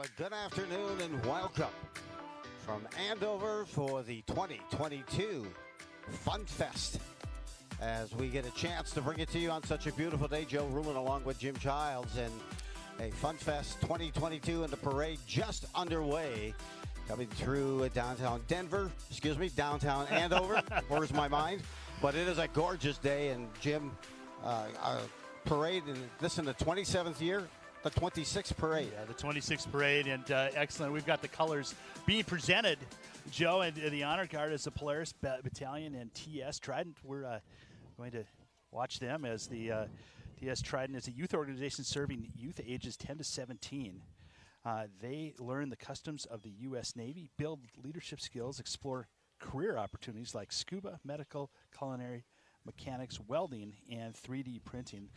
Well, good afternoon and welcome from Andover for the 2022 FunFest. As we get a chance to bring it to you on such a beautiful day, Joe Rulin along with Jim Childs, and a FunFest 2022 and the parade just underway, coming through downtown Andover. Where's my mind? But it is a gorgeous day, and Jim, parade, and this in the 27th year. The 26th parade. Yeah, the 26th parade, and excellent. We've got the colors being presented, Joe, and the honor guard is the Polaris Battalion and TS Trident. We're going to watch them as the TS Trident is a youth organization serving youth ages 10 to 17. They learn the customs of the U.S. Navy, build leadership skills, explore career opportunities like scuba, medical, culinary, mechanics, welding, and 3D printing.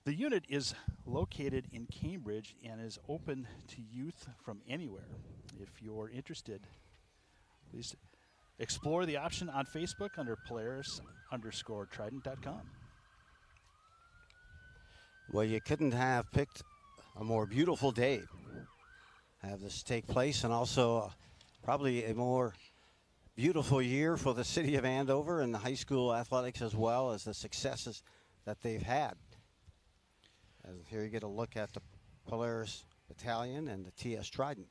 The unit is located in Cambridge and is open to youth from anywhere. If you're interested, please explore the option on Facebook under Polaris_Trident.com. Well, you couldn't have picked a more beautiful day to have this take place, and also probably a more beautiful year for the city of Andover and the high school athletics, as well as the successes that they've had. And here you get a look at the Polaris Battalion and the TS Trident.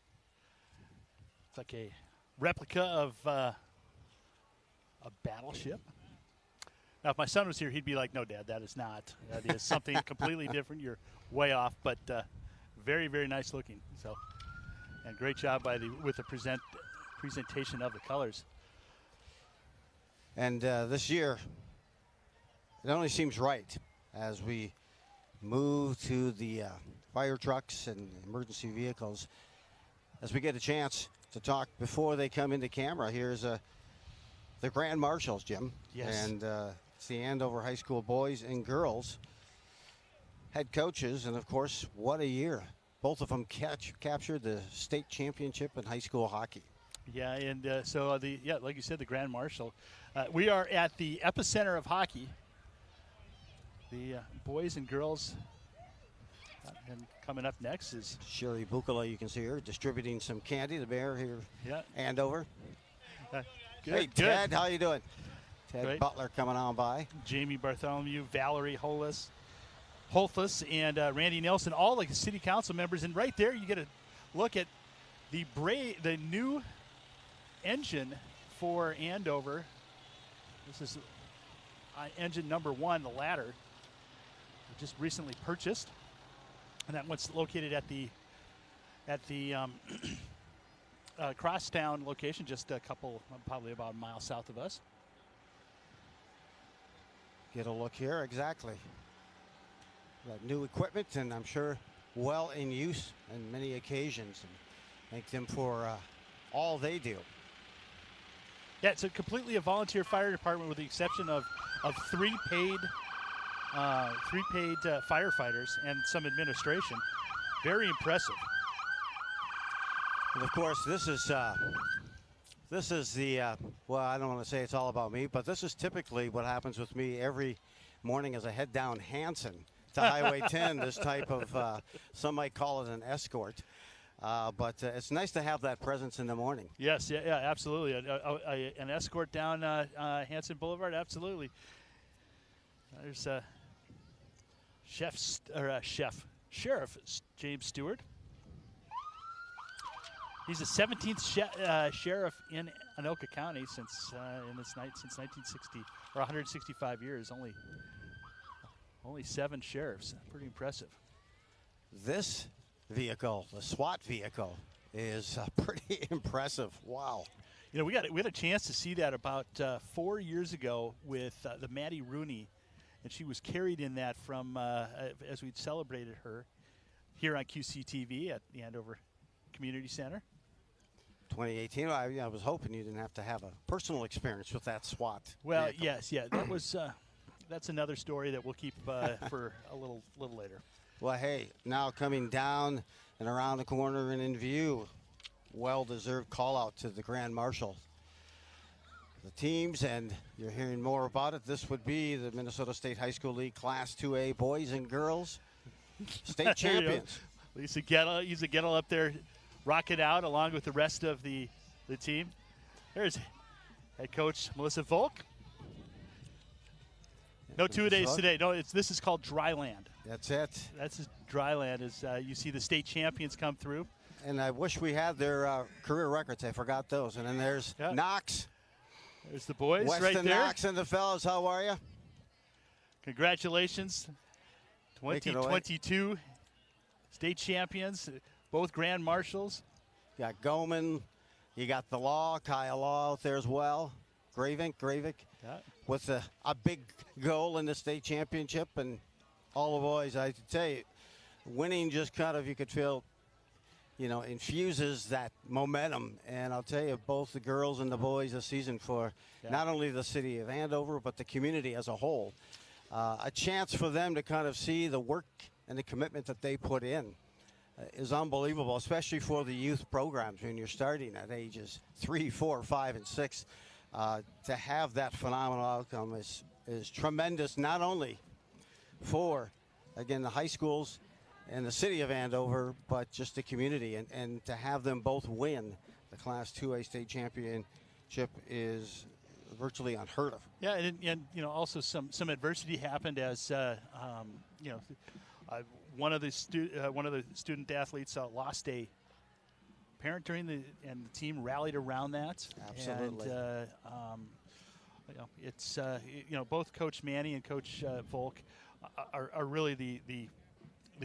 It's like a replica of a battleship. Now, if my son was here, he'd be like, "No, Dad, that is not. That is something completely different. You're way off." But very, very nice looking. So, and great job with the presentation of the colors. And this year, it only seems right as we move to the fire trucks and emergency vehicles. As we get a chance to talk before they come into camera, here's the Grand Marshals, Jim. Yes. And it's the Andover High School boys and girls head coaches, and of course, what a year. Both of them captured the state championship in high school hockey. Yeah, and like you said, the Grand Marshal. We are at the epicenter of hockey. The boys and girls, and coming up next is Sherry Bukala. You can see her distributing some candy. The mayor here, Andover. Good, hey, good. Ted, how you doing? Ted Great. Butler coming on by. Jamie Bartholomew, Valerie Holthus, and Randy Nelson, all the city council members. And right there, you get a look at the new engine for Andover. This is engine number 1, the ladder. Just recently purchased, and that one's located at the Crosstown location, just a couple, probably about a mile south of us. Get a look here, exactly. Got new equipment, and I'm sure well in use on many occasions. And thank them for all they do. Yeah, it's completely a volunteer fire department, with the exception of three paid firefighters and some administration. Very impressive. And of course, this is the well, I don't want to say it's all about me, but this is typically what happens with me every morning as I head down Hanson to Highway 10. This type of some might call it an escort, but it's nice to have that presence in the morning. Yes, yeah, absolutely. An escort down Hanson Boulevard, absolutely. There's Sheriff James Stewart. He's the 17th sheriff in Anoka County since 1960, or 165 years. Only 7 sheriffs. Pretty impressive. This vehicle, the SWAT vehicle, is pretty impressive. Wow. You know, we had a chance to see that about 4 years ago with the Maddie Rooney. And she was carried in that from, as we'd celebrated her here on QCTV at the Andover Community Center. 2018, I was hoping you didn't have to have a personal experience with that SWAT. Well, vehicle. yes, yeah, that was, that's another story that we'll keep for a little later. Well, hey, now coming down and around the corner and in view, well-deserved call-out to the Grand Marshal. The teams, and you're hearing more about it. This would be the Minnesota State High School League Class 2A boys and girls state champions. Lisa Gettle up there rocking out along with the rest of the team. There's head coach Melissa Volk. No two-a-days today. No, this is called dry land. That's it. That's dry land. As you see the state champions come through. And I wish we had their career records. I forgot those. And then there's Knox. There's the boys Weston right there. Knox and the fellas. How are you? Congratulations. 2022 state champions, both grand marshals. You got Goman. You got the Law, Kyle Law out there as well. Gravik. Yeah. With a big goal in the state championship. And all the boys, I tell you, winning just kind of, you could feel, infuses that momentum. And I'll tell you, both the girls and the boys this season for not only the city of Andover, but the community as a whole. A chance for them to kind of see the work and the commitment that they put in is unbelievable, especially for the youth programs when you're starting at ages 3, 4, 5, and 6. To have that phenomenal outcome is tremendous, not only for, again, the high schools and the city of Andover, but just the community. And to have them both win the Class 2A state championship is virtually unheard of. Yeah, and also some adversity happened as one of the student athletes lost a parent during and the team rallied around that. Absolutely. And it's both Coach Manny and Coach Volk are really the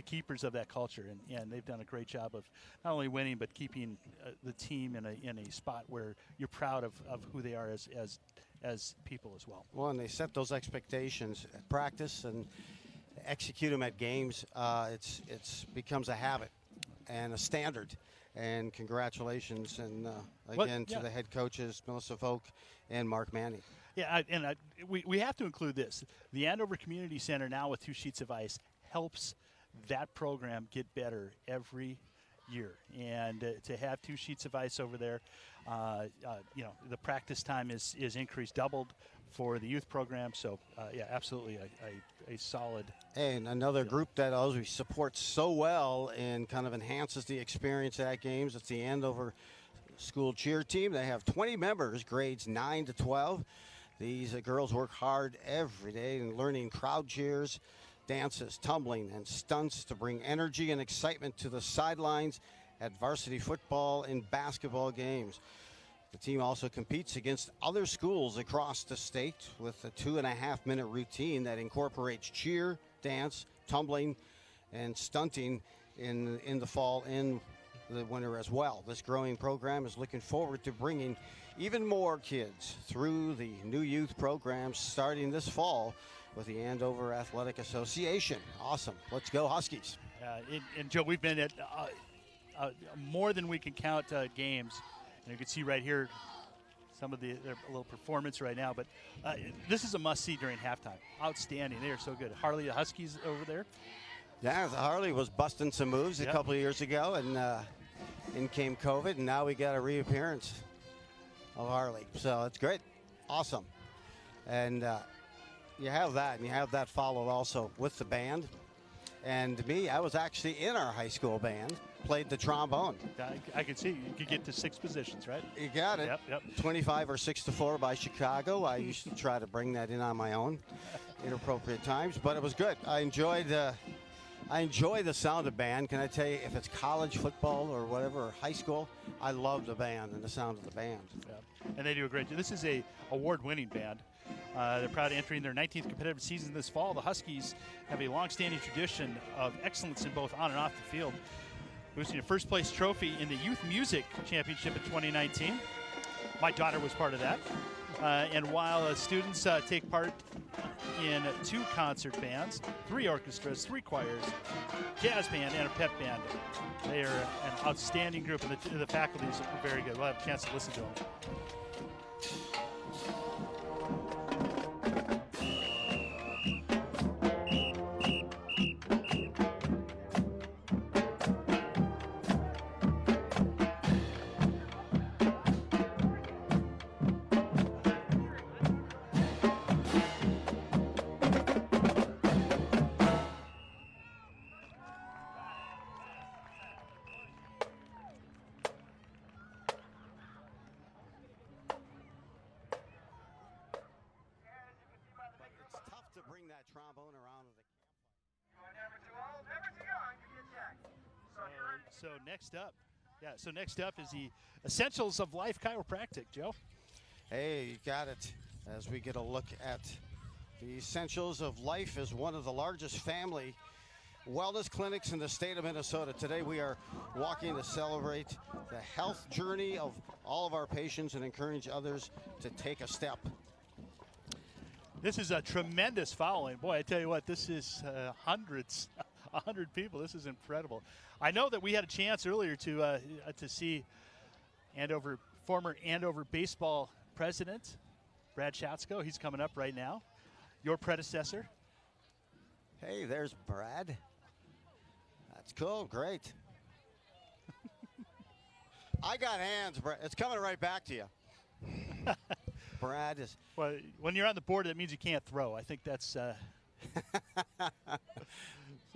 keepers of that culture, and they've done a great job of not only winning but keeping the team in a spot where you're proud of who they are as people as well. Well, and they set those expectations at practice and execute them at games. It's becomes a habit and a standard. And congratulations, and again to the head coaches, Melissa Volk and Mark Manning. Yeah, we have to include this. The Andover Community Center now with 2 sheets of ice helps that program get better every year. And to have 2 sheets of ice over there, the practice time is increased, doubled for the youth program. So, absolutely a solid. And another group that always supports so well and kind of enhances the experience at games. It's the Andover School Cheer Team. They have 20 members, grades 9 to 12. These girls work hard every day in learning crowd cheers, dances, tumbling, and stunts to bring energy and excitement to the sidelines at varsity football and basketball games. The team also competes against other schools across the state with a 2.5-minute routine that incorporates cheer, dance, tumbling, and stunting in the fall and the winter as well. This growing program is looking forward to bringing even more kids through the new youth programs starting this fall with the Andover Athletic Association. Awesome. Let's go Huskies. And Joe, we've been at more than we can count games. And you can see right here some of their little performance right now. But this is a must-see during halftime. Outstanding. They are so good. Harley, the Huskies over there. Yeah, Harley was busting some moves a couple of years ago, and in came COVID, and now we got a reappearance of Harley. So it's great. Awesome. And you have that, and you have that followed also with the band. And me, I was actually in our high school band, played the trombone. I can see you could get to 6 positions, right? You got it. Yep. 25 or 6-4 by Chicago. I used to try to bring that in on my own inappropriate times, but it was good. I enjoy the sound of band. Can I tell you, if it's college football or whatever, or high school, I love the band and the sound of the band. Yeah. And they do a great job. This is a award-winning band. They're proud of entering their 19th competitive season this fall. The Huskies have a long-standing tradition of excellence in both on and off the field, boosting a first-place trophy in the Youth Music Championship in 2019. My daughter was part of that. And while students take part in 2 concert bands, 3 orchestras, 3 choirs, jazz band, and a pep band. They are an outstanding group, and the faculty is very good. We'll have a chance to listen to them. So next up is the Essentials of Life Chiropractic, Joe. Hey, you got it. As we get a look at the Essentials of Life is one of the largest family wellness clinics in the state of Minnesota. Today we are walking to celebrate the health journey of all of our patients and encourage others to take a step. This is a tremendous following. Boy, I tell you what, this is hundreds, 100 people. This is incredible. I know that we had a chance earlier to see former Andover baseball president, Brad Schatzko. He's coming up right now. Your predecessor. Hey, there's Brad. That's cool. Great. I got hands, Brad. It's coming right back to you. Brad is. Well, when you're on the board, that means you can't throw. I think that's.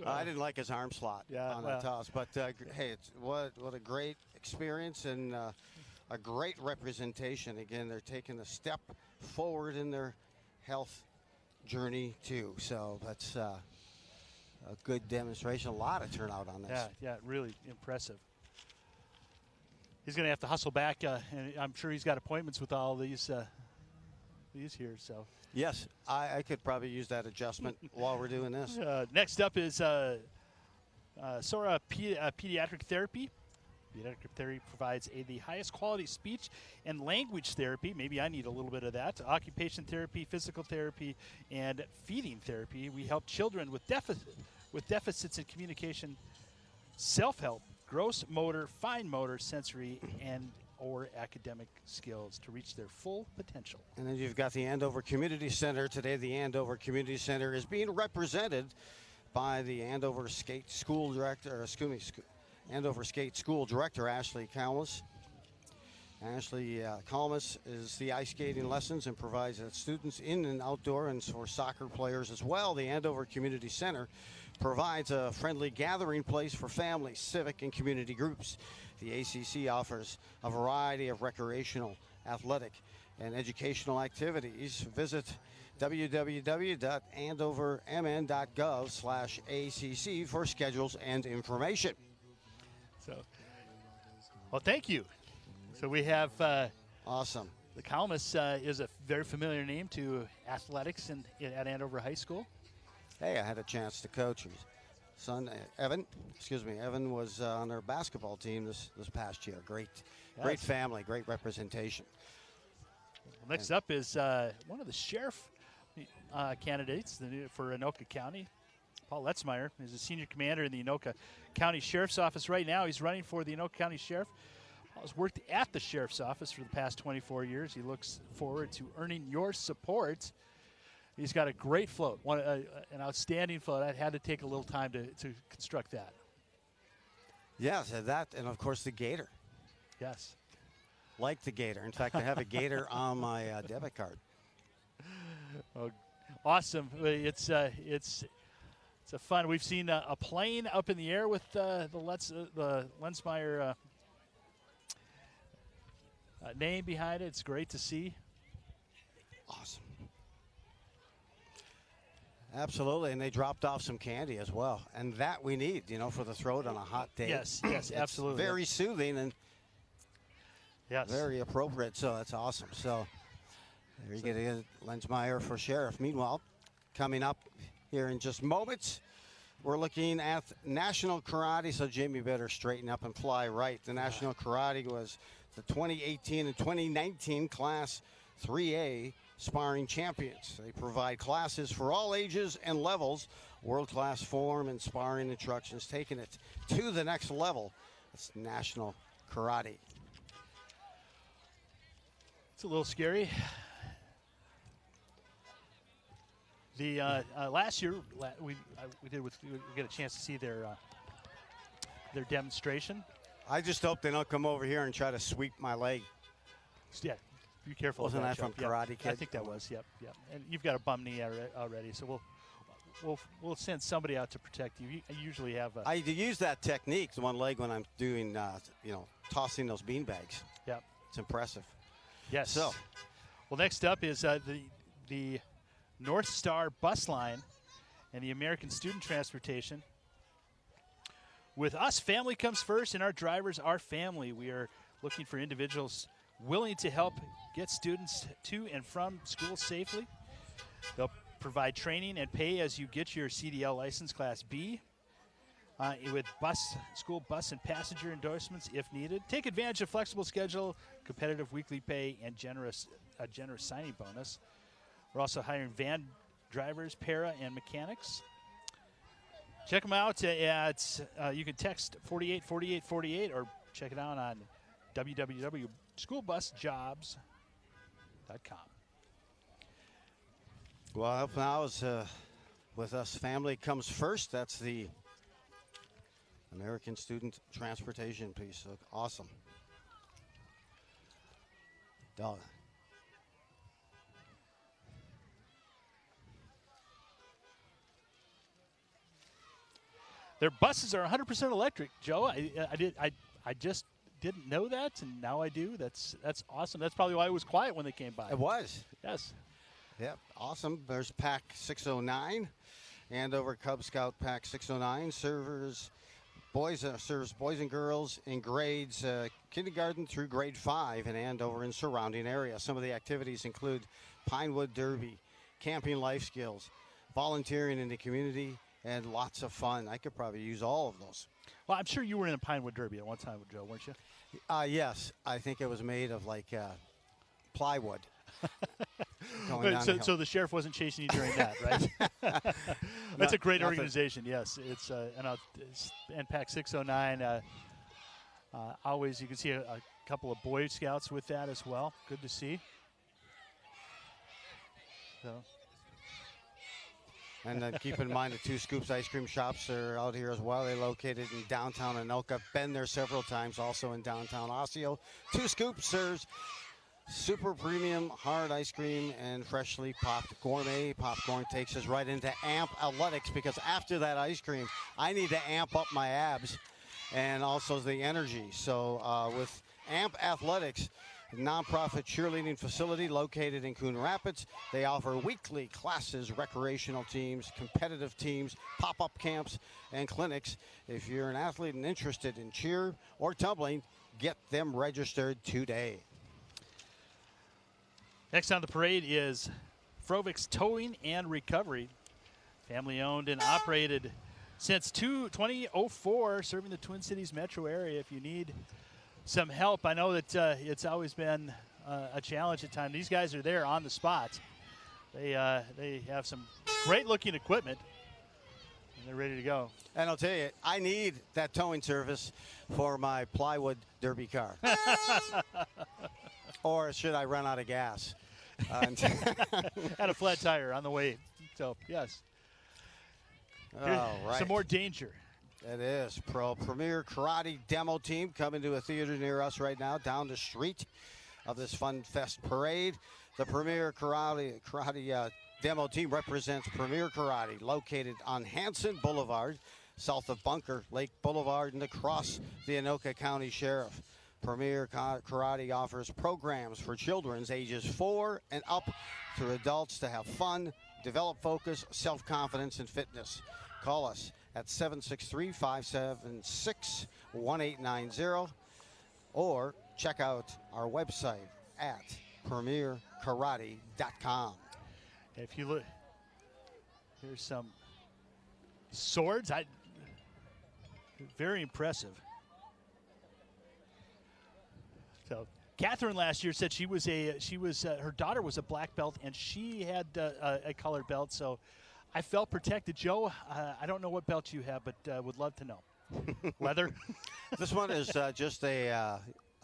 I didn't like his arm slot on the toss, but hey, it's what a great experience and a great representation. Again, they're taking a step forward in their health journey too. So that's a good demonstration. A lot of turnout on this. Yeah, really impressive. He's going to have to hustle back, and I'm sure he's got appointments with all these here. So yes, I could probably use that adjustment while we're doing this. Next up is Sora Pediatric Therapy. Pediatric therapy provides the highest quality speech and language therapy. Maybe I need a little bit of that. Occupation therapy, physical therapy, and feeding therapy. We help children with deficits in communication, self-help, gross motor, fine motor, sensory, and or academic skills to reach their full potential. And then you've got the Andover Community Center. Today the Andover Community Center is being represented by the Andover Skate School Director, Andover Skate School Director, Ashley Kalmus. Ashley Kalmus is the ice skating lessons and provides students in and outdoor and for soccer players as well. The Andover Community Center provides a friendly gathering place for families, civic, and community groups. The ACC offers a variety of recreational, athletic, and educational activities. Visit www.andovermn.gov/ACC for schedules and information. So, well, thank you. So we have awesome. The Kalmus is a very familiar name to athletics at Andover High School. Hey, I had a chance to coach his son, Evan was on their basketball team this past year. Great family, great representation. Well, next up is one of the sheriff candidates for Anoka County. Paul Letzmeyer is a senior commander in the Anoka County Sheriff's Office right now. He's running for the Anoka County Sheriff. Paul's worked at the Sheriff's Office for the past 24 years. He looks forward to earning your support. He's got a great float, an outstanding float. I had to take a little time to construct that. Yes, that, and of course the gator. Yes. Like the gator. In fact, I have a gator on my debit card. Oh, awesome. It's a fun. We've seen a plane up in the air with the Lensmeyer name behind it. It's great to see. Awesome. Absolutely, and they dropped off some candy as well, and that we need, for the throat on a hot day. Yes, absolutely. Very soothing and very appropriate, so that's awesome. So there you get Lensmeyer for sheriff. Meanwhile, coming up here in just moments, we're looking at National Karate, so Jimmy better straighten up and fly right. The National Karate was the 2018 and 2019 Class 3A sparring champions. They provide classes for all ages and levels, world-class form and sparring instructions, taking it to the next level. It's National Karate. It's a little scary. The last year we get a chance to see their demonstration. I just hope they don't come over here and try to sweep my leg. Yeah. Be careful. Wasn't that from Karate Kid? I think that was. Yep. And you've got a bum knee already, so we'll send somebody out to protect you. I usually have. I use that technique, one leg, when I'm doing, tossing those bean bags. Yep. It's impressive. Yes. So, well, next up is the North Star Bus Line and the American Student Transportation With us, family comes first, and our drivers are family. We are looking for individuals willing to help get students to and from school safely. They'll provide training and pay as you get your CDL license Class B with school bus and passenger endorsements if needed. Take advantage of flexible schedule, competitive weekly pay, and a generous signing bonus. We're also hiring van drivers, para, and mechanics. Check them out you can text 484848 or check it out on www.schoolbusjobs.com. Well, up now is with us, family comes first. That's the American Student Transportation piece. So awesome. Dog. Their buses are 100% electric, Joe. I just didn't know that, and now I do. That's awesome. That's probably why it was quiet when they came by. It was. Yes. Yep, awesome. There's Pack 609, Andover Cub Scout Pack 609 serves boys and girls in grades kindergarten through grade 5 in Andover and surrounding area. Some of the activities include Pinewood Derby, camping life skills, volunteering in the community, and lots of fun. I could probably use all of those. Well, I'm sure you were in a Pinewood Derby at one time, Joe, weren't you? Yes. I think it was made of like plywood. So the sheriff wasn't chasing you during that, right? That's a great organization. Yes, it's and Pack 609. Always, you can see a couple of Boy Scouts with that as well. Good to see. So. And then keep in mind the Two Scoops ice cream shops are out here as well. They're located in downtown Anoka. Been there several times, also in downtown Osseo. Two Scoops serves super premium hard ice cream and freshly popped gourmet popcorn. Takes us right into AMP Athletics, because after that ice cream, I need to amp up my abs and also the energy. So with AMP Athletics, a nonprofit cheerleading facility located in Coon Rapids, they offer weekly classes, recreational teams, competitive teams, pop-up camps, and clinics. If you're an athlete and interested in cheer or tumbling, get them registered today. Next on the parade is Frovik's Towing and Recovery. Family owned and operated since 2004, serving the Twin Cities metro area. If you need some help, I know that it's always been a challenge at times. These guys are there on the spot. They have some great looking equipment, and they're ready to go. And I'll tell you, I need that towing service for my plywood derby car. Or should I run out of gas? Had a flat tire on the way. So, yes. All right. Some more danger. It is. Premier Karate Demo Team coming to a theater near us right now, down the street of this FunFest parade. The Premier Karate Demo Team represents Premier Karate, located on Hanson Boulevard, south of Bunker Lake Boulevard, and across the Anoka County Sheriff. Premier Karate offers programs for children ages 4 and up through adults to have fun, develop focus, self-confidence, and fitness. Call us at 763-576-1890 or check out our website at premierkarate.com. If you look, here's some swords. Very impressive. So Catherine last year said her daughter was a black belt and she had a colored belt. So I felt protected. Joe, I don't know what belt you have, but would love to know. Leather? This one is just a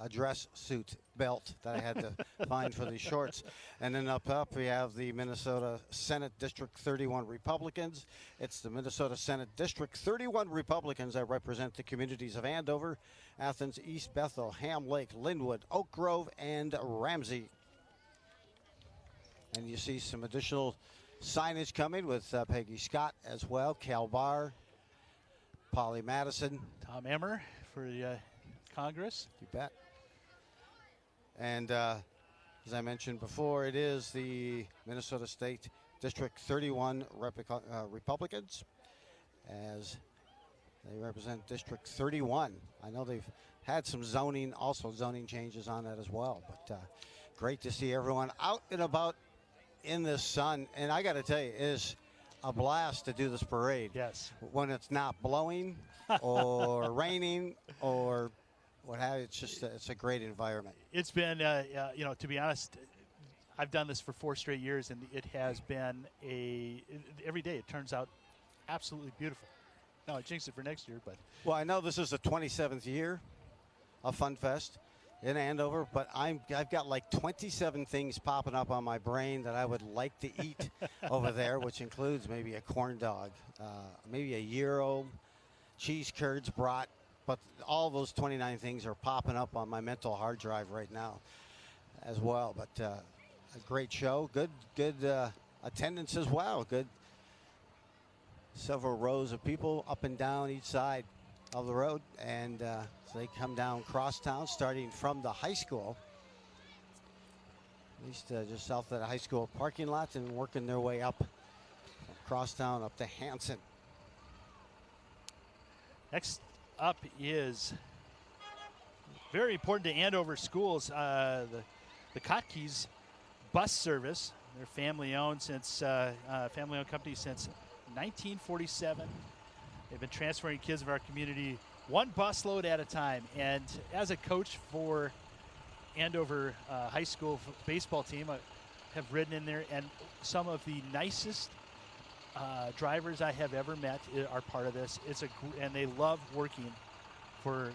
dress suit belt that I had to find for these shorts. And then up we have the Minnesota Senate District 31 Republicans. It's the Minnesota Senate District 31 Republicans that represent the communities of Andover, Athens, East Bethel, Ham Lake, Linwood, Oak Grove, and Ramsey. And you see some additional signage coming with Peggy Scott as well, Cal Barr, Polly Madison. Tom Emmer for the Congress. You bet. And as I mentioned before, it is the Minnesota State District 31 Republicans, as They represent District 31. I know they've had some zoning changes on that as well. But great to see everyone out and about in the sun. And I got to tell you, it is a blast to do this parade. Yes. When it's not blowing or raining or what have you, it's a great environment. It's been, to be honest, I've done this for 4 straight years, and it has been every day it turns out absolutely beautiful. No, I jinxed it for next year, but. Well, I know this is the 27th year of FunFest in Andover, but I've got like 27 things popping up on my brain that I would like to eat over there, which includes maybe a corn dog, maybe a gyro, cheese curds, brat. But all those 29 things are popping up on my mental hard drive right now as well. But a great show, good attendance as well. Good several rows of people up and down each side of the road, and so they come down crosstown, starting from the high school, at least just south of the high school parking lot, and working their way up crosstown up to Hanson. Next up is very important to Andover schools, the Kotke's bus service. They're family-owned family-owned company since 1947. They've been transferring kids of our community one busload at a time. And as a coach for Andover High School baseball team, I have ridden in there, and some of the nicest drivers I have ever met are part of this. And they love working for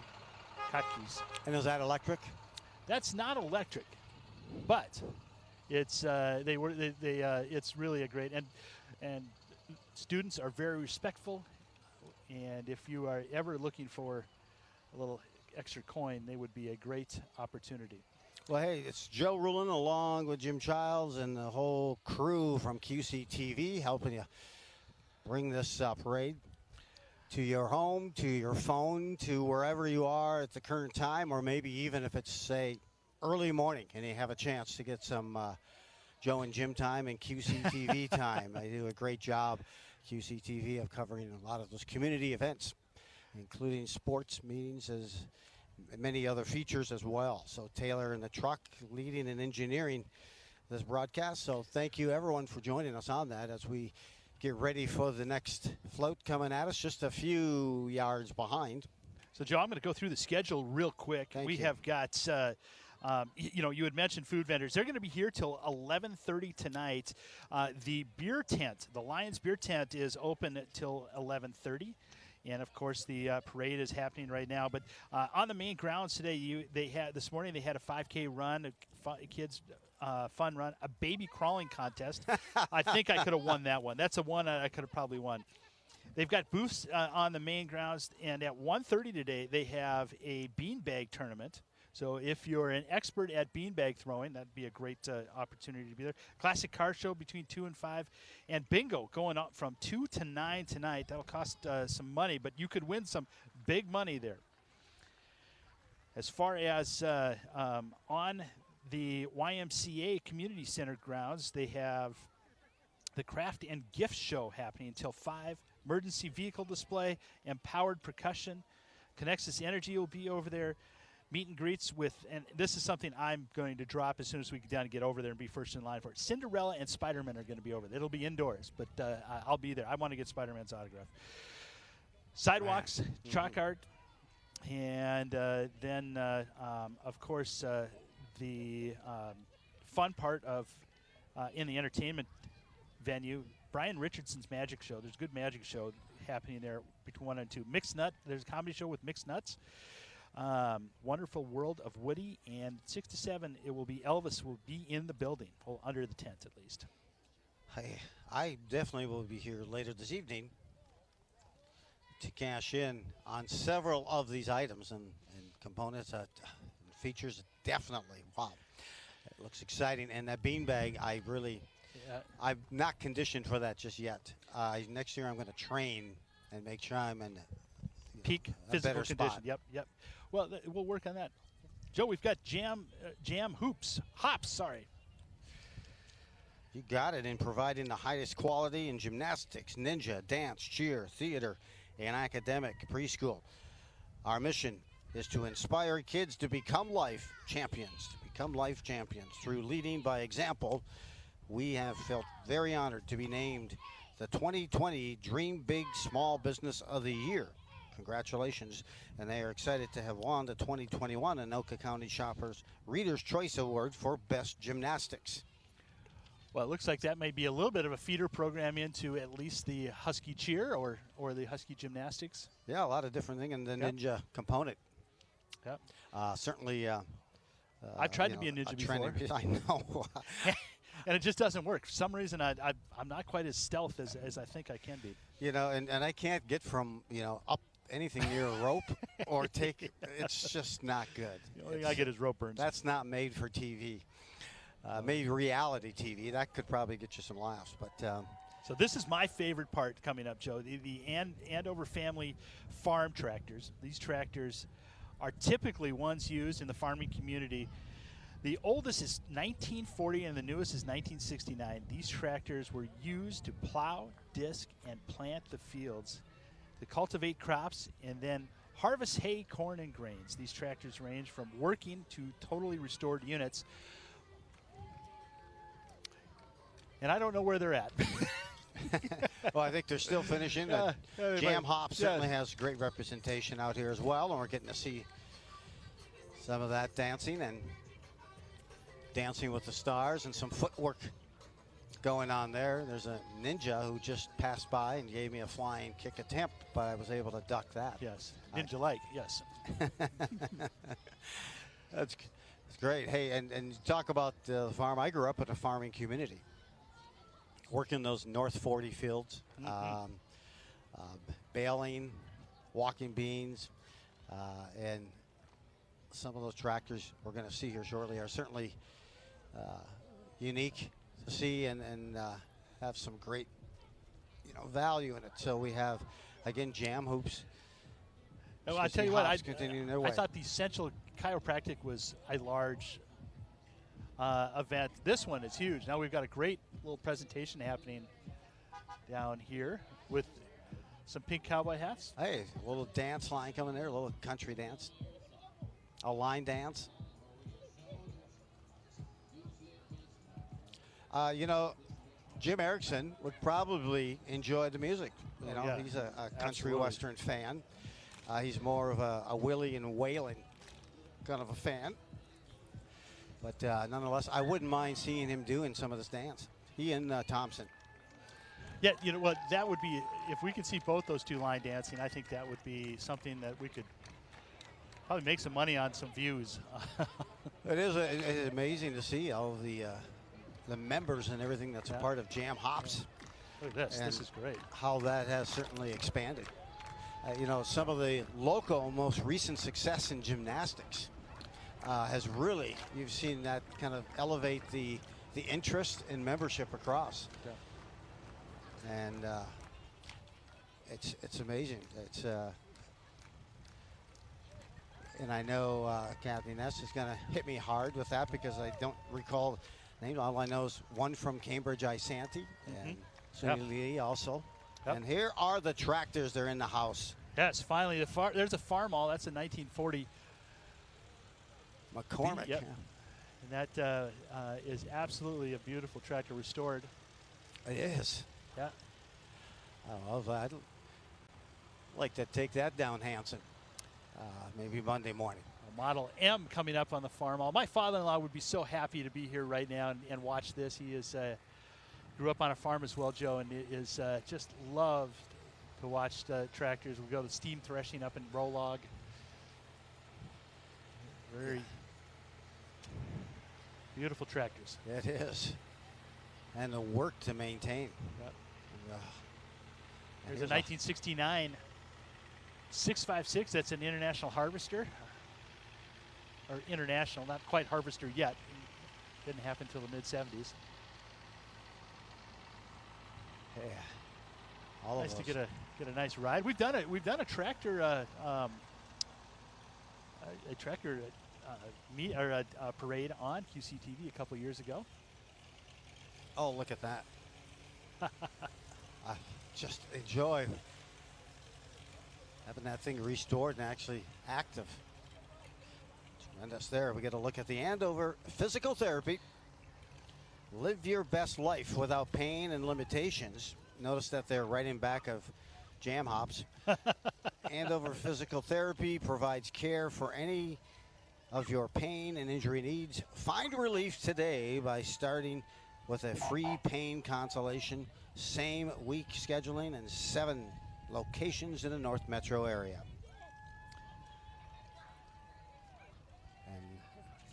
Kotke's. And is that electric? That's not electric, but it's it's really a great, and students are very respectful. And if you are ever looking for a little extra coin, they would be a great opportunity. Well, hey, it's Joe Rulin along with Jim Childs and the whole crew from QCTV helping you bring this parade to your home, to your phone, to wherever you are at the current time, or maybe even if it's, say, early morning and you have a chance to get some Joe and Jim time and QCTV time. They do a great job, QCTV, of covering a lot of those community events, including sports meetings, as many other features as well. So Taylor in the truck leading and engineering this broadcast. So thank you, everyone, for joining us on that as we get ready for the next float coming at us just a few yards behind. So, Joe, I'm going to go through the schedule real quick. We have got, you had mentioned food vendors. They're going to be here till 11:30 tonight. The beer tent, the Lions beer tent, is open till 11:30. And, of course, the parade is happening right now. But on the main grounds today, this morning they had a 5K run, a kids' fun run, a baby crawling contest. I think I could have won that one. That's a one I could have probably won. They've got booths on the main grounds, and at 1:30 today they have a beanbag tournament. So if you're an expert at beanbag throwing, that'd be a great opportunity to be there. Classic car show between 2 and 5. And bingo going up from 2 to 9 tonight. That'll cost some money, but you could win some big money there. As far as on the YMCA Community Center grounds, they have the Craft and Gift Show happening until 5. Emergency vehicle display, empowered percussion. Connexus Energy will be over there. Meet and greets with, and this is something I'm going to drop as soon as we get down and get over there and be first in line for it. Cinderella and Spider-Man are going to be over there. It'll be indoors, but I'll be there. I want to get Spider-Man's autograph. Sidewalks, chalk art, and then, of course, the fun part of in the entertainment venue, Brian Richardson's magic show. There's a good magic show happening there between 1 and 2. Mixed Nut. There's a comedy show with Mixed Nuts. Wonderful World of Woody, and 6 to 7 it will be Elvis will be in the building, well, under the tent at least. I definitely will be here later this evening to cash in on several of these items and components and features. Definitely, wow, it looks exciting. And that beanbag, I'm not conditioned for that just yet. Next year I'm going to train and make sure I'm in peak physical condition. Yep. Well, we'll work on that. Joe, we've got hops. You got it, in providing the highest quality in gymnastics, ninja, dance, cheer, theater, and academic preschool. Our mission is to inspire kids to become life champions, through leading by example. We have felt very honored to be named the 2020 Dream Big Small Business of the Year. Congratulations. And they are excited to have won the 2021 Anoka County Shoppers Reader's Choice Award for Best Gymnastics. Well, it looks like that may be a little bit of a feeder program into at least the Husky Cheer or the Husky Gymnastics. Yeah, a lot of different things in the ninja component. Yep. Certainly. I've tried to be a ninja before. I know. And it just doesn't work. For some reason, I'm not quite as stealth as I think I can be. You know, and I can't get from, up anything near a rope or take, it's just not good. The only thing I get is rope burns. That's not made for TV. Maybe reality TV. That could probably get you some laughs. But so this is my favorite part coming up, Joe. The Andover family farm tractors. These tractors are typically ones used in the farming community. The oldest is 1940 and the newest is 1969. These tractors were used to plow, disc, and plant the fields, to cultivate crops, and then harvest hay, corn, and grains. These tractors range from working to totally restored units. And I don't know where they're at. Well, I think they're still finishing. Jam Hop certainly has great representation out here as well, and we're getting to see some of that dancing and Dancing with the Stars and some footwork going on there. There's a ninja who just passed by and gave me a flying kick attempt, but I was able to duck that. Yes, ninja-like, yes. That's great. Hey, and you talk about the farm. I grew up in a farming community, working those North 40 fields, baling, walking beans, and some of those tractors we're going to see here shortly are certainly unique to see and have some great value in it. So we have, again, Jam Hoops. Well, I tell you what, I thought the Central Chiropractic was a large event. This one is huge. Now we've got a great little presentation happening down here with some pink cowboy hats. Hey, a little dance line coming there, a little country dance, a line dance. Jim Erickson would probably enjoy the music. He's a country western fan. He's more of a Willie and Waylon kind of a fan. But nonetheless, I wouldn't mind seeing him doing some of this dance. He and Thompson. Yeah, you know what? That would be, if we could see both those two line dancing, I think that would be something that we could probably make some money on, some views. It is amazing to see all of the members and everything that's a part of Jam Hops. Look at this. This is great. How that has certainly expanded. Some of the local most recent success in gymnastics has really, you've seen that kind of elevate the interest and membership across. Yeah. And it's amazing. It's and I know Kathy Ness is going to hit me hard with that because I don't recall the name. All I know is one from Cambridge Isanti and Sunny Lee also. Yep. And here are the tractors. They're in the house. Yes, finally. There's a farm all. That's a 1940 McCormick. Yep. Yeah. And that is absolutely a beautiful tractor, restored. It is. Yeah. I'd like to take that down, Hanson. Maybe Monday morning. Model M coming up on the farm all. My father-in-law would be so happy to be here right now and watch this. He is grew up on a farm as well, Joe, and is just loved to watch the tractors. We go to steam threshing up in Rolog. Very beautiful tractors. It is. And the work to maintain. Yep. There's a 1969 656. That's an international harvester. Or international, not quite harvester yet. Didn't happen until the mid-70s. Yeah. All nice of to get a nice ride. We've done a tractor a tractor parade on QCTV a couple years ago. Oh, look at that. I just enjoy Having that thing restored and actually active. Tremendous there. We get a look at the Andover Physical Therapy. Live your best life without pain and limitations. Notice that they're right in back of Jam Hops. Andover Physical Therapy provides care for any of your pain and injury needs. Find relief today by starting with a free pain consultation, same week scheduling, and 7 locations in the North Metro area. And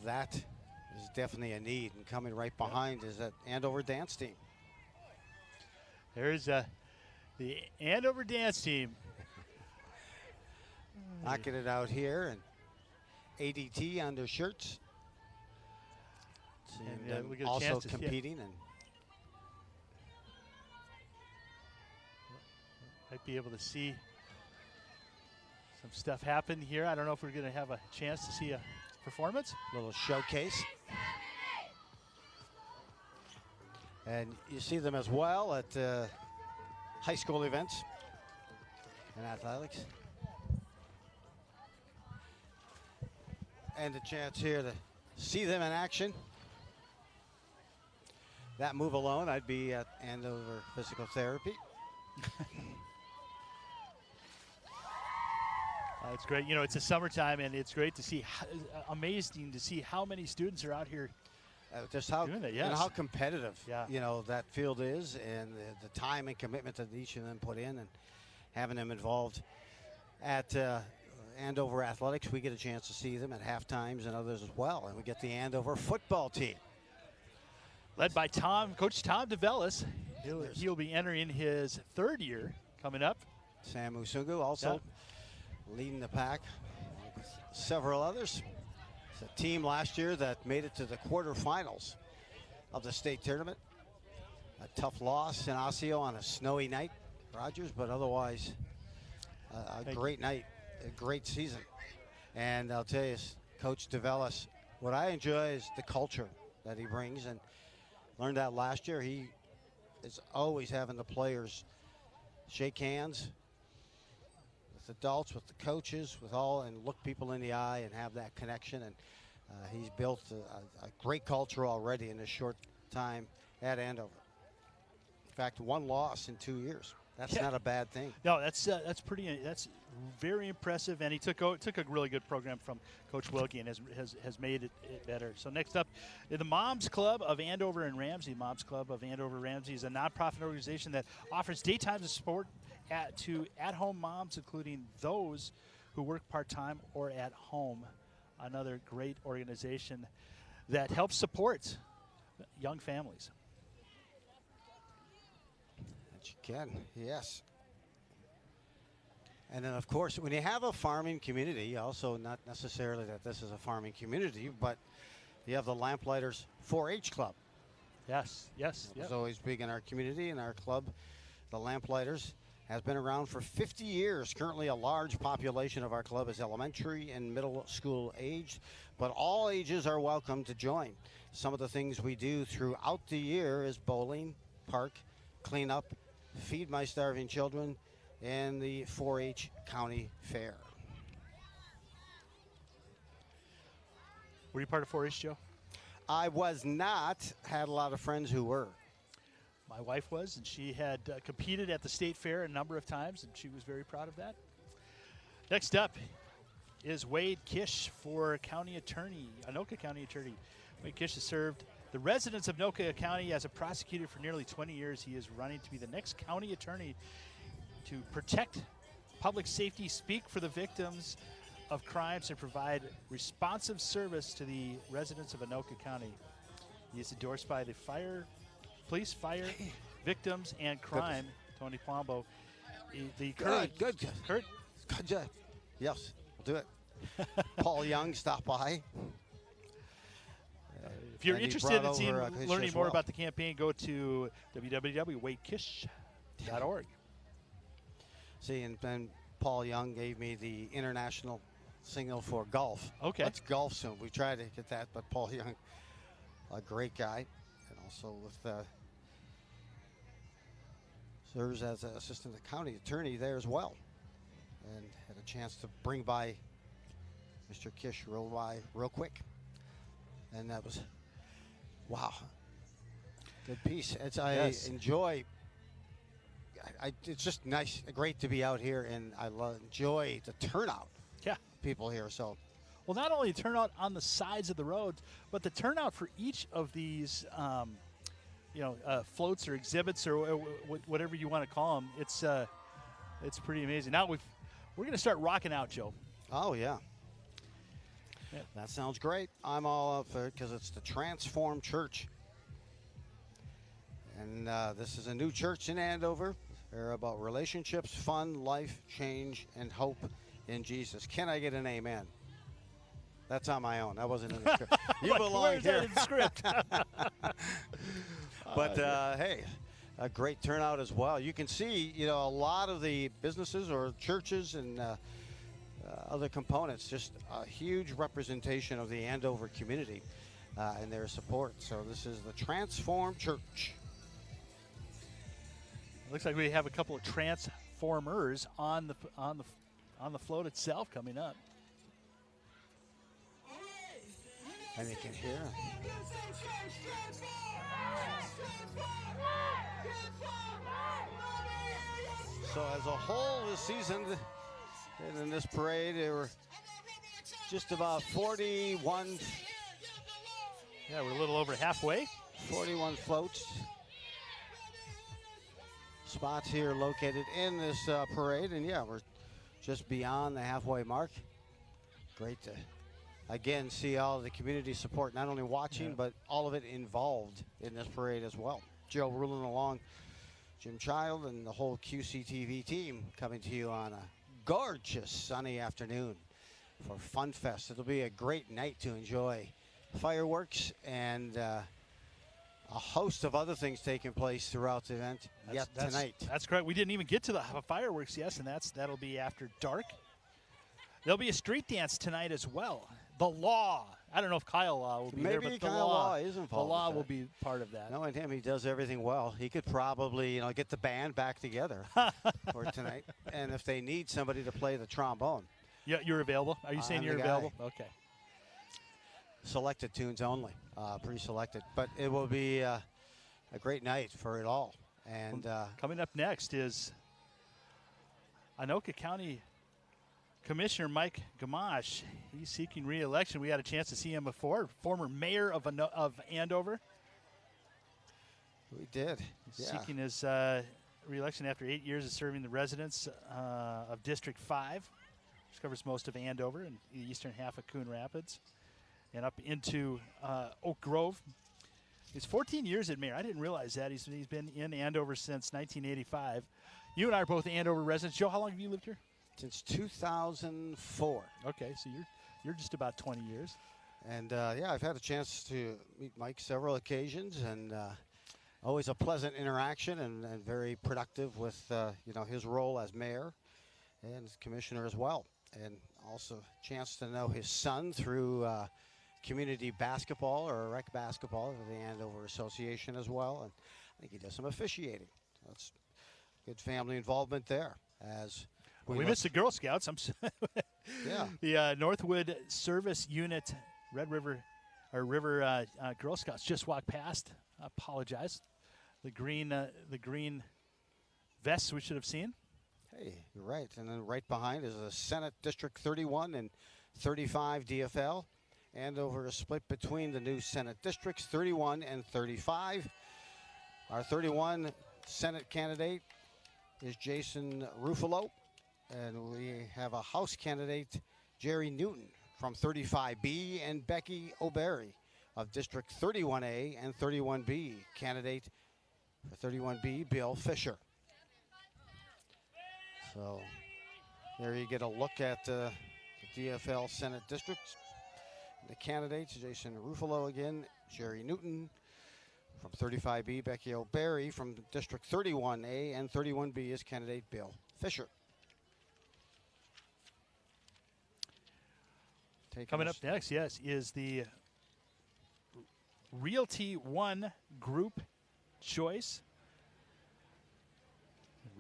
that is definitely a need, and coming right behind is that Andover dance team. There's the Andover dance team. Knocking it out here, and ADT on their shirts. And we get a also chance to competing, and might be able to see some stuff happen here. I don't know if we're going to have a chance to see a performance. little showcase. And you see them as well at high school events and athletics. And a chance here to see them in action. That move alone, I'd be at Andover Physical Therapy. It's great. You know, it's a summertime, and it's great to see, amazing to see how many students are out here Just how doing it, and how competitive Yeah. you know that field is, and the time and commitment that each of them put in, and having them involved at Andover Athletics. We get a chance to see them at half times and others as well, and we get the Andover football team led by Coach Tom DeVellis. He'll be entering his 3rd year coming up. Sam Musungu also leading the pack with several others. It's a team last year that made it to the quarterfinals of the state tournament. A tough loss in Osseo on a snowy night, Rogers, but otherwise a great night, a great season. And I'll tell you, Coach DeVellis, what I enjoy is the culture that he brings, and learned that last year. He is always having the players shake hands with adults, with the coaches, with all, and look people in the eye and have that connection. And he's built a great culture already in this short time at Andover. In fact, 1 loss in 2 years. That's not a bad thing. No, that's very impressive, and he took a really good program from Coach Wilkie and has made it better. So next up, the Moms Club of Andover and Ramsey. Moms Club of Andover Ramsey is a nonprofit organization that offers daytime support to at-home moms, including those who work part-time or at home. Another great organization that helps support young families. That you can, yes. And then, of course, when you have a farming community, also not necessarily that this is a farming community, but you have the Lamplighters 4-H Club. Yes. It's always big in our community, and our club, the Lamplighters, has been around for 50 years. Currently, a large population of our club is elementary and middle school aged, but all ages are welcome to join. Some of the things we do throughout the year is bowling, park, cleanup, feed my starving children, and the 4-H County Fair. Were you part of 4-H, Joe? I was not. Had a lot of friends who were. My wife was, and she had competed at the state fair a number of times, and she was very proud of that. Next up is Wade Kish for County Attorney, Anoka County Attorney. Wade Kish has served the residents of Anoka County as a prosecutor for nearly 20 years. He is running to be the next county attorney to protect public safety, speak for the victims of crimes, and provide responsive service to the residents of Anoka County. He is endorsed by the Police, Fire, Victims, and Crime, Tony Palumbo. Good. Yes, we'll do it. Paul Young stopped by. If you're And he interested brought in over, learning as more well. about the campaign, go to www.wadekish.org. See, and then Paul Young gave me the international signal for golf. Okay. Let's golf soon. We tried to get that, but Paul Young, a great guy, and also with serves as an assistant county attorney there as well. and had a chance to bring by Mr. Kish real quick. And that was, wow, good piece. I enjoy, it's just nice, great to be out here, and I enjoy the turnout. Yeah. People here, so. Well, not only the turnout on the sides of the roads, but the turnout for each of these, floats or exhibits or whatever you want to call them. It's pretty amazing. Now we're going to start rocking out, Joe. Oh yeah. Yep. That sounds great. I'm all up for it because it's the Transformed Church. And this is a new church in Andover. They're about relationships, fun, life, change, and hope in Jesus. Can I get an amen? That's on my own. That wasn't in the script. You belong Where's here. that in the script? But hey, a great turnout as well. You can see, a lot of the businesses or churches and other components, just a huge representation of the Andover community and their support. So this is the Transformed Church. Looks like we have a couple of transformers on the float itself coming up. And you can hear. So as a whole this season, and in this parade, there were just about 41. Yeah, we're a little over halfway. 41 floats. Spots here located in this parade, and yeah, we're just beyond the halfway mark. Great to again see all of the community support, not only watching, but all of it involved in this parade as well. Joe ruling along, Jim Child, and the whole QCTV team coming to you on a gorgeous sunny afternoon for FunFest. It'll be a great night to enjoy fireworks and a host of other things taking place throughout the event tonight. That's correct. We didn't even get to the fireworks, yes, and that'll be after dark. There'll be a street dance tonight as well. The Law. I don't know if Kyle will be there, but Kyle Law is involved. The Law will be part of that. Knowing him, he does everything well. He could probably, get the band back together for tonight. And if they need somebody to play the trombone. Yeah, you're available? Are you saying you're available? Okay. Selected tunes only, pre-selected. But it will be a great night for it all. And coming up next is Anoka County Commissioner Mike Gamache. He's seeking re-election. We had a chance to see him before. Former mayor of Andover. We did. He's seeking his re-election after 8 years of serving the residents of District 5, which covers most of Andover and the eastern half of Coon Rapids, and up into Oak Grove. He's 14 years as mayor. I didn't realize that. He's been in Andover since 1985. You and I are both Andover residents. Joe, how long have you lived here? Since 2004. Okay, so you're just about 20 years. And I've had a chance to meet Mike several occasions, and always a pleasant interaction and very productive with his role as mayor and as commissioner as well. And also a chance to know his son through community basketball or rec basketball of the Andover Association as well. And I think he does some officiating. That's good family involvement there. As we missed the Girl Scouts. Yeah. The Northwood Service Unit Red River Girl Scouts just walked past. I apologize. The green vests we should have seen. Hey, you're right. And then right behind is the Senate District 31 and 35 DFL. Andover is split between the new Senate districts, 31 and 35. Our 31 Senate candidate is Jason Ruffalo. And we have a House candidate, Jerry Newton, from 35B, and Becky O'Berry of District 31A and 31B. Candidate for 31B, Bill Fisher. So there you get a look at the DFL Senate districts. The candidates, Jason Ruffalo again, Jerry Newton from 35B, Becky O'Berry from District 31A, and 31B is candidate Bill Fisher. Coming up next, yes, is the Realty One Group Choice.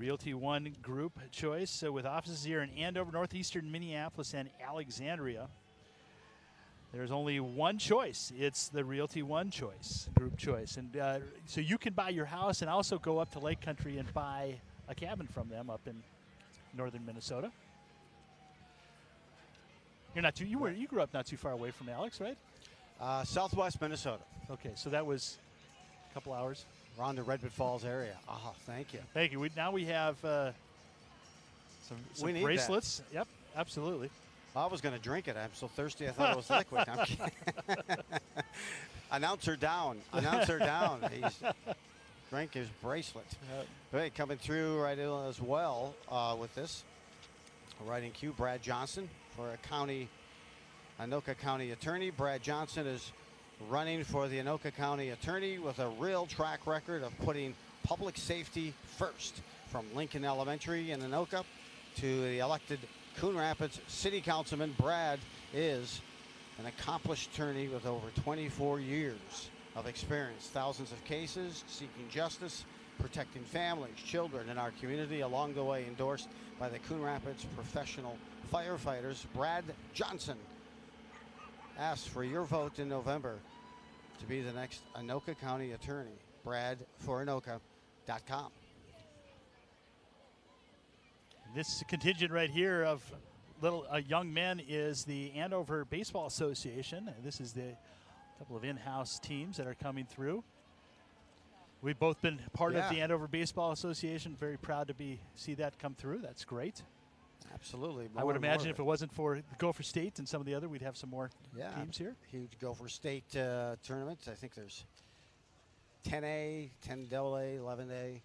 Realty One Group choice. So with offices here in Andover, northeastern Minneapolis, and Alexandria, there's only one choice. It's the Realty One choice, group choice. And so you can buy your house and also go up to Lake Country and buy a cabin from them up in northern Minnesota. You're not too. You grew up not too far away from Alex, right? Southwest Minnesota. Okay, so that was a couple hours. Around the Redwood Falls area. Oh, thank you. Thank you. Now we have some We need bracelets. Yep, absolutely. I was going to drink it. I'm so thirsty I thought it was liquid. I'm kidding. Announcer down. Announcer down. He's drank his bracelet. Hey, coming through right in as well with this. Writing cue, Brad Johnson for Anoka County Attorney. Brad Johnson is running for the Anoka County Attorney with a real track record of putting public safety first. From Lincoln Elementary in Anoka to the elected Coon Rapids City Councilman, Brad is an accomplished attorney with over 24 years of experience. Thousands of cases, seeking justice, protecting families, children in our community. Along the way, endorsed by the Coon Rapids professional firefighters. Brad Johnson asks for your vote in November to be the next Anoka County Attorney. BradForAnoka.com. This contingent right here of young men is the Andover Baseball Association. This is the couple of in-house teams that are coming through. We've both been part of the Andover Baseball Association. Very proud to see that come through. That's great. Absolutely. I would imagine if it wasn't for the Gopher State and some of the other, we'd have some more teams here. Huge Gopher State tournaments. I think there's 10A, 10AA, 11A,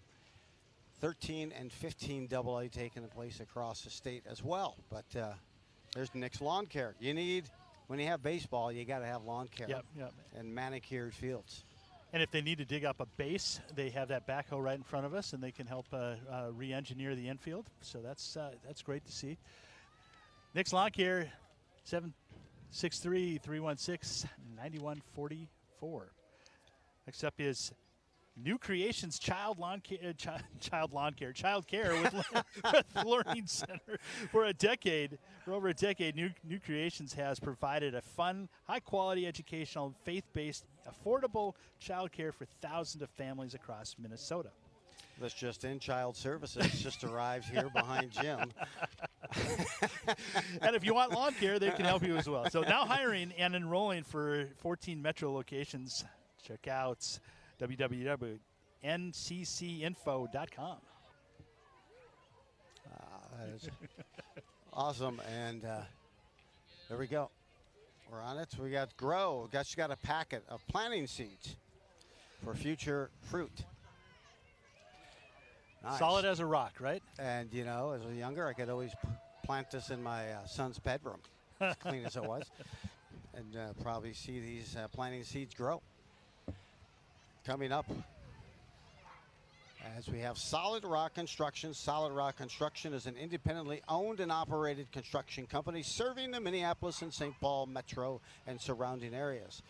13 and 15 AA taking place across the state as well. But there's Nick's Lawn Care. You need, when you have baseball, you got to have lawn care and manicured fields. And if they need to dig up a base, they have that backhoe right in front of us, and they can help re-engineer the infield. So that's great to see. Nick's Lawn Care, 763-316-9144. Next up is New Creations Child Care with Learning Center. For over a decade, New Creations has provided a fun, high-quality, educational, faith-based, affordable child care for thousands of families across Minnesota. This just in, Child Services just arrived here behind Jim. And if you want lawn care, they can help you as well. So now hiring and enrolling for 14 metro locations. Check out www.nccinfo.com. That is awesome. And there we go. We're on it. We got Grow. Just got a packet of planting seeds for future fruit. Nice. Solid as a rock, right? And, you know, as a younger, I could always plant this in my son's bedroom, as clean as it was, and probably see these planting seeds grow. Coming up, as we have Solid Rock Construction. Solid Rock Construction is an independently owned and operated construction company serving the Minneapolis and St. Paul metro and surrounding areas.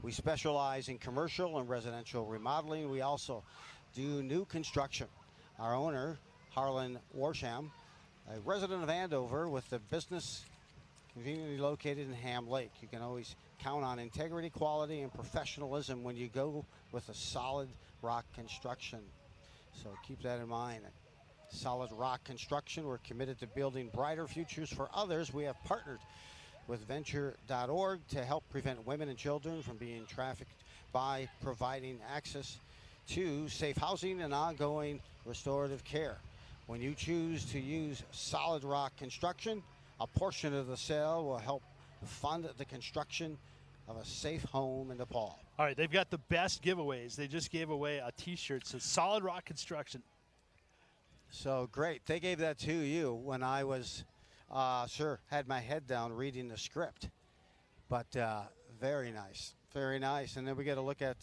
We specialize in commercial and residential remodeling. We also do new construction. Our owner, Harlan Warsham, a resident of Andover with the business conveniently located in Ham Lake. You can always count on integrity, quality, and professionalism when you go with a Solid Rock Construction. So keep that in mind. Solid Rock Construction, we're committed to building brighter futures for others. We have partnered with Venture.org to help prevent women and children from being trafficked by providing access to safe housing and ongoing restorative care. When you choose to use Solid Rock Construction, a portion of the sale will help fund the construction of a safe home in DePaul. All right, they've got the best giveaways. They just gave away a T-shirt. So Solid Rock Construction. So great. They gave that to you when I was, had my head down reading the script. But very nice. Very nice. And then we get a look at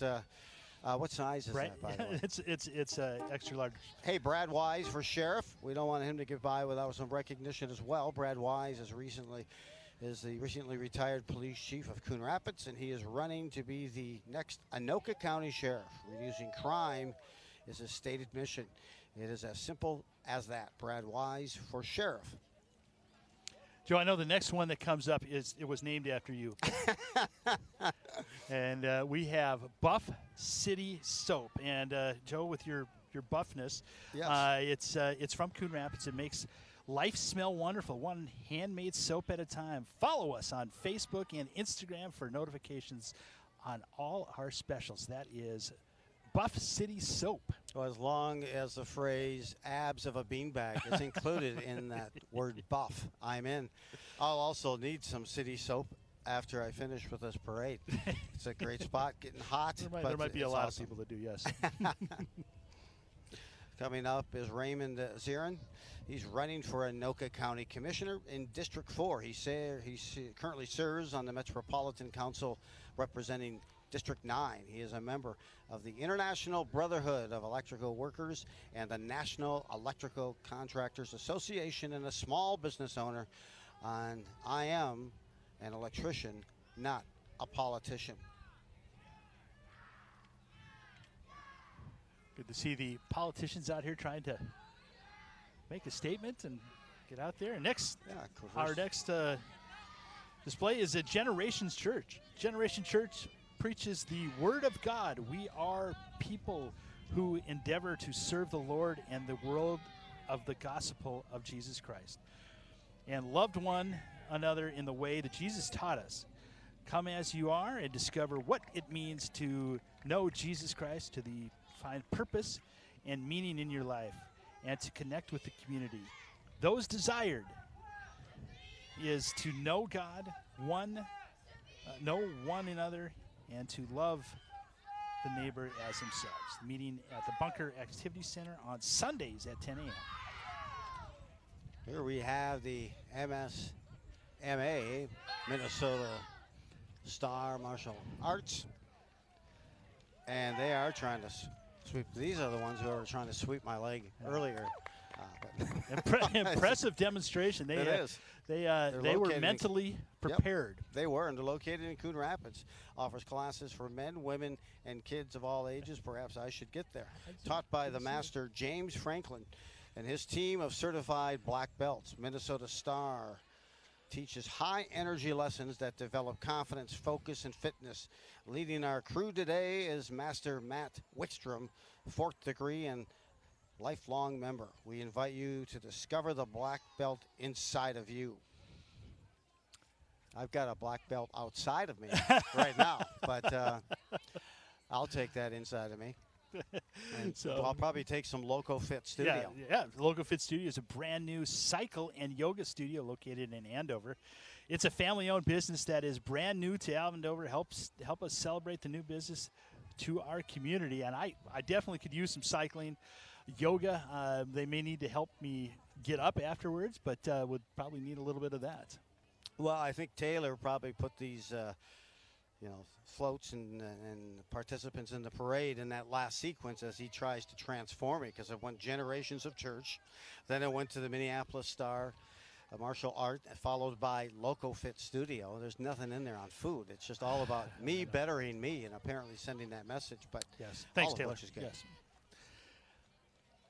what size is that, by the way? It's extra large. Hey, Brad Wise for sheriff. We don't want him to get by without some recognition as well. Brad Wise is the recently retired police chief of Coon Rapids, and he is running to be the next Anoka County sheriff. Reducing crime is his stated mission. It is as simple as that. Brad Wise for sheriff. Joe, I know the next one that comes up it was named after you. And we have Buff City Soap. And Joe, with your buffness, Yes. it's from Coon Rapids. It makes life smell wonderful, one handmade soap at a time. Follow us on Facebook and Instagram for notifications on all our specials. That is Buff City Soap. Well, as long as the phrase abs of a beanbag is included in that word buff, I'm in. I'll also need some city soap after I finish with this parade. It's a great spot, getting hot. There might be a lot awesome. of people that do, yes. Coming up is Raymond Zirin. He's running for Anoka County Commissioner in District 4. He currently serves on the Metropolitan Council representing District 9. He is a member of the International Brotherhood of Electrical Workers and the National Electrical Contractors Association, and a small business owner. And I am an electrician, not a politician. Good to see the politicians out here trying to make a statement and get out there. And our next display is at Generations Church. Generation Church preaches the Word of God. We are people who endeavor to serve the Lord and the world of the gospel of Jesus Christ, and loved one another in the way that Jesus taught us. Come as you are and discover what it means to know Jesus Christ, to find purpose and meaning in your life, and to connect with the community. Those desired is to know God, know one another, and to love the neighbor as themselves. Meeting at the Bunker Activity Center on Sundays at 10 a.m. Here we have the MSMA, Minnesota Star Martial Arts. And they are trying to sweep. These are the ones who are trying to sweep my leg earlier. Impressive demonstration. They were mentally prepared. Yep, they were, and they're located in Coon Rapids. Offers classes for men, women, and kids of all ages. Perhaps I should get there. Taught by the master James Franklin and his team of certified black belts. Minnesota Star teaches high-energy lessons that develop confidence, focus, and fitness. Leading our crew today is Master Matt Wickstrom, 4th degree and lifelong member. We invite you to discover the black belt inside of you. I've got a black belt outside of me right now, but I'll take that inside of me. And so I'll probably take some Loco Fit Studio. Yeah, Loco Fit Studio is a brand new cycle and yoga studio located in Andover. It's a family-owned business that is brand new to Andover. Help us celebrate the new business to our community. And I definitely could use some cycling, yoga. They may need to help me get up afterwards, but would probably need a little bit of that. Well, I think Taylor probably put these floats and participants in the parade in that last sequence as he tries to transform it, because it went Generations of Church, then it went to the Minneapolis Star Martial Art, followed by Loco Fit Studio. There's nothing in there on food. It's just all about me bettering me and apparently sending that message. But yes, thanks, Taylor. Which is good. Yes.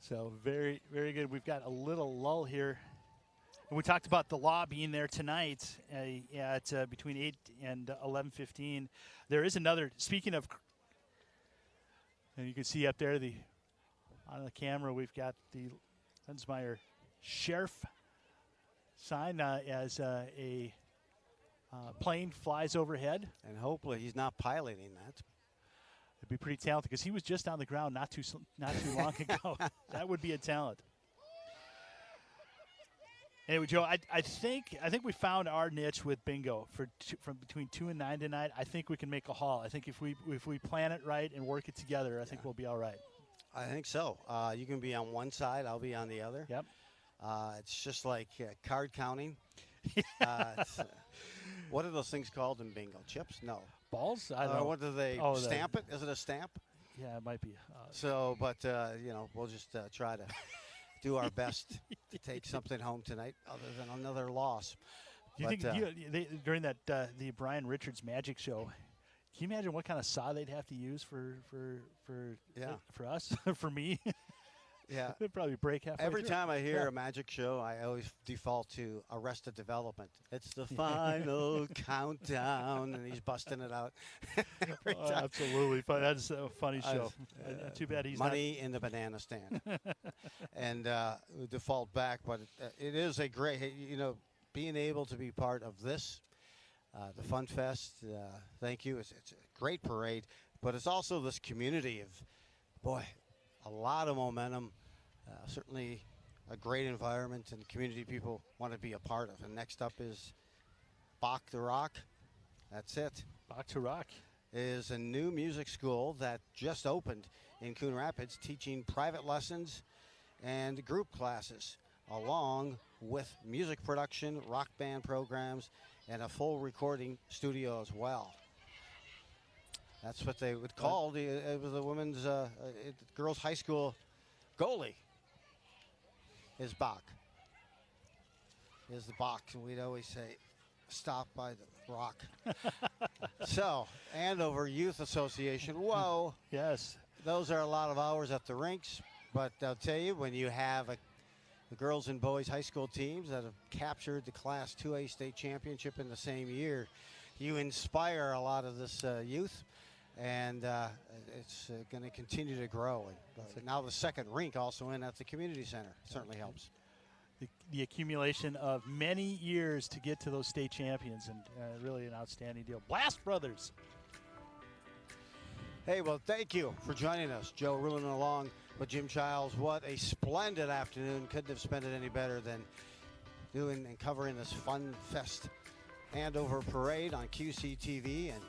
So very, very good. We've got a little lull here. And we talked about the law being there tonight at between 8 and 11:15. There is another, speaking of, and you can see up there on the camera, we've got the Lensmeyer Sheriff sign as a plane flies overhead. And hopefully he's not piloting that. It'd be pretty talented, because he was just on the ground not too long ago. That would be a talent. Anyway, Joe, I think we found our niche with bingo from between 2 and 9 tonight. I think we can make a haul. I think if we plan it right and work it together, I think we'll be all right. I think so. You can be on one side, I'll be on the other. Yep. It's just like card counting. What are those things called in bingo? Chips? No. Balls? I don't know. What do they stamp it? Is it a stamp? Yeah, it might be. We'll just try to do our best to take something home tonight, other than another loss. Do you think during that the Brian Richards Magic Show, can you imagine what kind of saw they'd have to use for us, for me? Yeah. They'll probably break halfway Every through. time I hear Yeah. a magic show, I always default to Arrested Development. It's the final countdown, and he's busting it out. Every Oh, time. absolutely. That's a funny show. Too bad he's Money in the banana stand. And we default back, but it is a great, being able to be part of this, the FunFest. Thank you. It's a great parade, but it's also this community of, boy, a lot of momentum. Certainly a great environment and community people want to be a part of. And next up is Bach the Rock. That's it. Bach to Rock. Is a new music school that just opened in Coon Rapids, teaching private lessons and group classes, along with music production, rock band programs, and a full recording studio as well. That's what they would call it was the women's girls' high school goalie. Is Bach. Is the Bach, and we'd always say, stop by the rock. So, Andover Youth Association, whoa. Yes. Those are a lot of hours at the rinks, but I'll tell you, when you have the girls and boys high school teams that have captured the Class 2A state championship in the same year, you inspire a lot of this youth, and it's going to continue to grow. And now the second rink also in at the community center certainly helps. The accumulation of many years to get to those state champions, and really an outstanding deal. Blast Brothers. Hey, well, thank you for joining us. Joe Ruling along with Jim Childs. What a splendid afternoon. Couldn't have spent it any better than doing and covering this Fun Fest Andover Parade on QCTV. And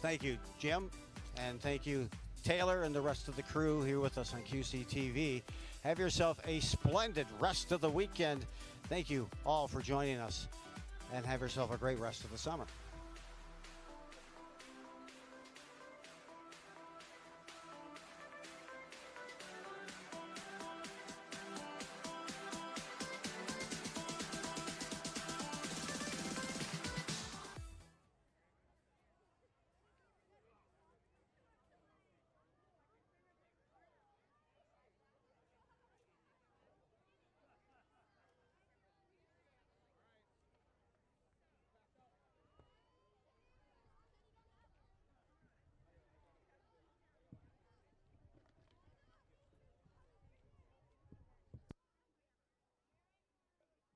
thank you, Jim, and thank you, Taylor, and the rest of the crew here with us on QCTV. Have yourself a splendid rest of the weekend. Thank you all for joining us, and have yourself a great rest of the summer.